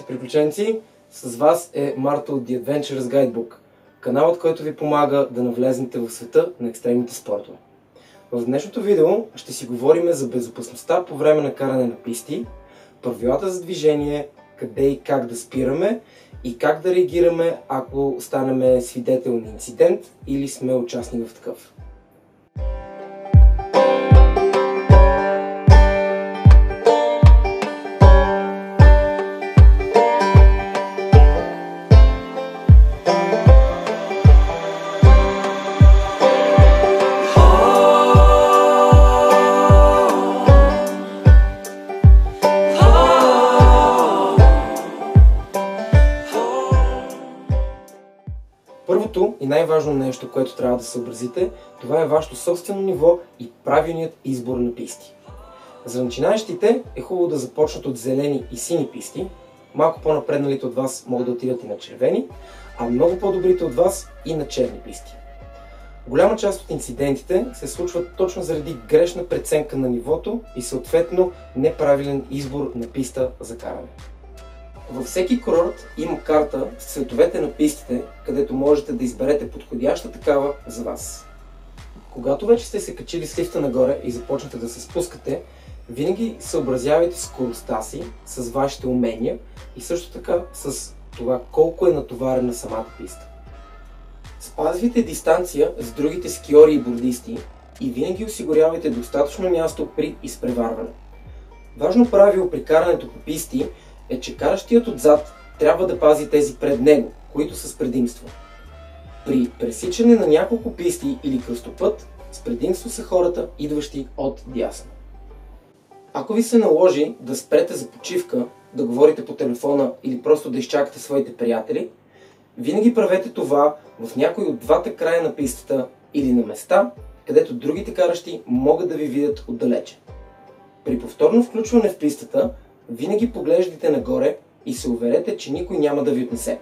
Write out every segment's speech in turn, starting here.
Здравейте, приключенци! С вас е Марто от The Adventurers Guidebook, каналът, който ви помага да навлезнете в света на екстремните спортове. В днешното видео ще си говорим за безопасността по време на каране на писти, правилата за движение, къде и как да спираме и как да реагираме, ако станем свидетел на инцидент или сме участник в такъв. Първото и най-важно нещо, което трябва да съобразите, това е вашето собствено ниво и правилният избор на писти. За начинаещите е хубаво да започнат от зелени и сини писти, малко по-напредналите от вас могат да отидат и на червени, а много по-добрите от вас и на черни писти. Голяма част от инцидентите се случват точно заради грешна преценка на нивото и съответно неправилен избор на писта за каране. Във всеки курорт има карта с цветовете на пистите, където можете да изберете подходяща такава за вас. Когато вече сте се качили с лифта нагоре и започнете да се спускате, винаги съобразявайте скоростта си с вашите умения и също така с това колко е натоварена самата писта. Спазвайте дистанция с другите скиори и бордисти и винаги осигурявайте достатъчно място при изпреварване. Важно правило при карането по писти е, че каращият отзад трябва да пази тези пред него, които са с предимство. При пресичане на няколко писти или кръстопът, с предимство са хората, идващи от дясно. Ако ви се наложи да спрете за почивка, да говорите по телефона или просто да изчакате своите приятели, винаги правете това в някой от двата края на пистата или на места, където другите каращи могат да ви видят отдалече. При повторно включване в пистата, винаги поглеждайте нагоре и се уверете, че никой няма да ви отнесе.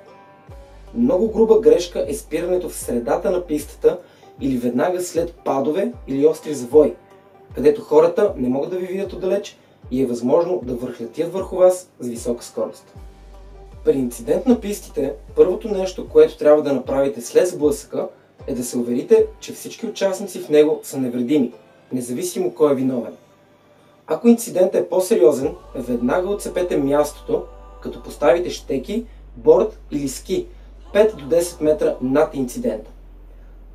Много груба грешка е спирането в средата на пистата или веднага след падове или остри завои, където хората не могат да ви видят отдалеч и е възможно да върхлетят върху вас с висока скорост. При инцидент на пистите, първото нещо, което трябва да направите след сблъсъка, е да се уверите, че всички участници в него са невредими, независимо кой е виновен. Ако инцидентът е по-сериозен, веднага отцепете мястото, като поставите щеки, борд или ски 5 до 10 метра над инцидента.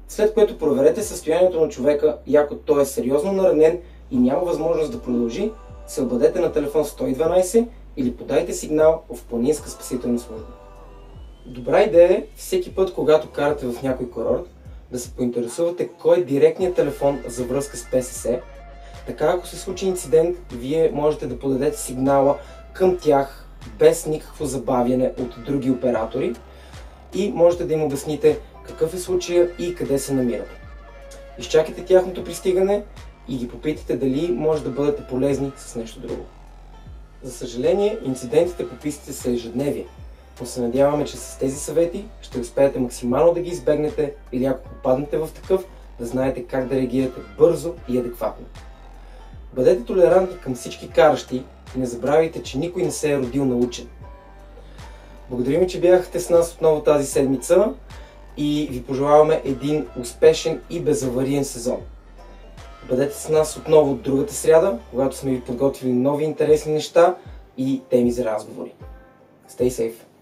След което проверете състоянието на човека и ако той е сериозно наранен и няма възможност да продължи, се обадете на телефон 112 или подайте сигнал в планинска спасителна служба. Добра идея е всеки път, когато карате в някой курорт, да се поинтересувате кой е директният телефон за връзка с ПСС. Така, ако се случи инцидент, вие можете да подадете сигнала към тях без никакво забавяне от други оператори и можете да им обясните какъв е случая и къде се намират. Изчакайте тяхното пристигане и ги попитайте дали може да бъдете полезни с нещо друго. За съжаление, инцидентите по пистите са ежедневие, но се надяваме, че с тези съвети ще успеете максимално да ги избегнете или ако попаднете в такъв, да знаете как да реагирате бързо и адекватно. Бъдете толерантни към всички каращи и не забравяйте, че никой не се е родил научен. Благодарим, че бяхте с нас отново тази седмица и ви пожелаваме един успешен и безавариен сезон. Бъдете с нас отново другата сряда, когато сме ви подготвили нови интересни неща и теми за разговори. Stay safe!